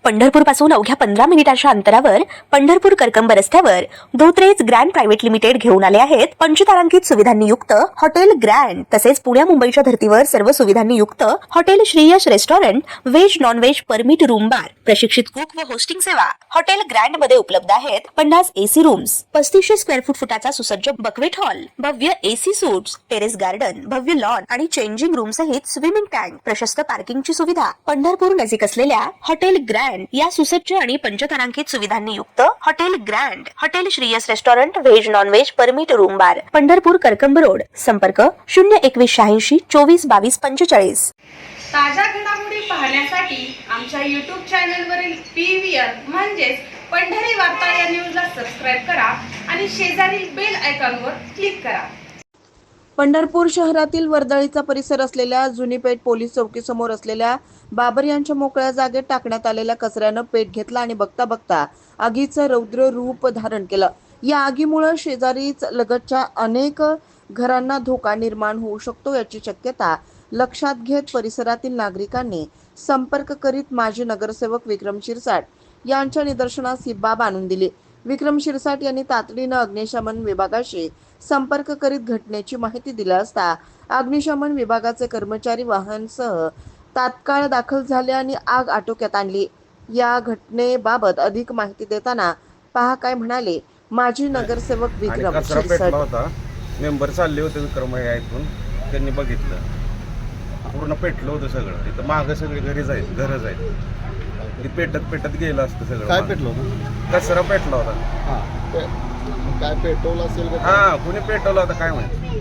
पंढरपूर पासून अवघ्या 15 मिनिटांच्या अंतरावर पंढरपूर करकंब रस्त्यावर धोत्रेज ग्रँड प्रायव्हेट लिमिटेड घेऊन आले आहेत पंचतारांकित सुविधांनी युक्त हॉटेल ग्रँड। तसेच पुण्या मुंबईच्या धर्तीवर सर्व सुविधांनी युक्त hotel Shriyash restaurant, veg non veg permit room bar, प्रशिक्षित कुक व होस्टिंग सेवा हॉटेल ग्रँड मध्ये उपलब्ध आहेत। 50 एसी रूम्स, 3500 स्क्वेअर फुटाचा सुसज्ज बकवेट हॉल, भव्य एसी सूट्स, टेरेस गार्डन, भव्य लॉन आणि चेंजिंग रूम सहित स्विमिंग टँक, प्रशस्त पार्किंगची सुविधा। पंढरपूर नजीक असलेल्या हॉटेल ग्रँड या सुसज्ज आणि पंचतारांकित सुविधांनी युक्त hotel grand, hotel Shriyas restaurant, veg non veg permit room बार, पंढरपूर करकंब रोड। संपर्क 02186 24 22 45। ताज्या घडामोडी पाहण्यासाठी आमच्या YouTube चॅनलवरील PVR म्हणजेच पंढरी वार्ता या न्यूजला सबस्क्राईब करा आणि शेजारील बेल आयकॉनवर क्लिक करा। पंढरपूर शहरातील वर्दळीचा परिसर असलेल्या जुनी पेठ पोलीस चौकीसमोर असलेल्या बाबर यांच्या मोकळ्या जागेत टाकण्यात आलेल्या कचऱ्यानं पेट घेतला आणि बघता बघता आगीचं रौद्र रूप धारण केलं। या आगीमुळे शेजारीच लगतच्या अनेक घरांना धोका निर्माण होऊ शकतो याची शक्यता लक्षात घेत परिसरातील नागरिकांनी संपर्क करीत माजी नगरसेवक विक्रम शिरसाट यांच्या निदर्शनास ही बाब आणून दिली। विक्रम शिरसाट यांनी तातडीनं अग्निशमन विभागाशी संपर्क करीत घटनेची माहिती दिली असता अग्निशमन विभागाचे कर्मचारी वाहनासह तात्काळ दाखल झाले आणि आग आटोक्यात आणली। या घटनेबाबत अधिक माहिती देताना पहा काय म्हणाले माजी नगरसेवक विक्रम शिरसाट। मेंबर चालले होते विक्रम इथून, त्यांनी बघितलं पूर्ण पेटलं होतं सगळं। इथं मागं सगळी घरच आहेत, पेटत गेलं असतं सगळं। काय पेटलं होतं? कचरा पेटला होता। काय पेटवलं असेल? कुणी पेटवलं होतं काय माहिती।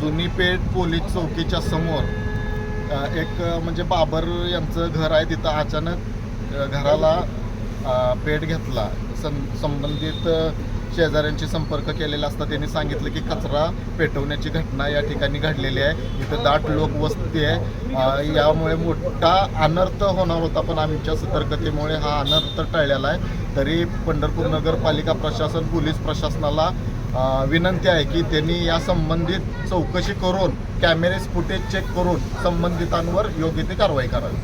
जुनी पेठ पोलीस चौकीच्या समोर एक म्हणजे बाबर यांचं घर आहे, तिथं अचानक घराला पेट घेतला। संबंधित शेजाऱ्यांशी संपर्क केलेला असता त्यांनी सांगितलं की कचरा पेटवण्याची घटना या ठिकाणी घडलेली आहे। इथं दाट लोकवस्ती आहे, यामुळे मोठा अनर्थ होणार होता, पण आमच्या सतर्कतेमुळे हा अनर्थ टळलेला आहे। तरी पंढरपूर नगरपालिका प्रशासन, पोलीस प्रशासनाला विनंती आहे की त्यांनी या संबंधित चौकशी करून कॅमेरे फुटेज चेक करून संबंधितांवर योग्य ती कारवाई करावी।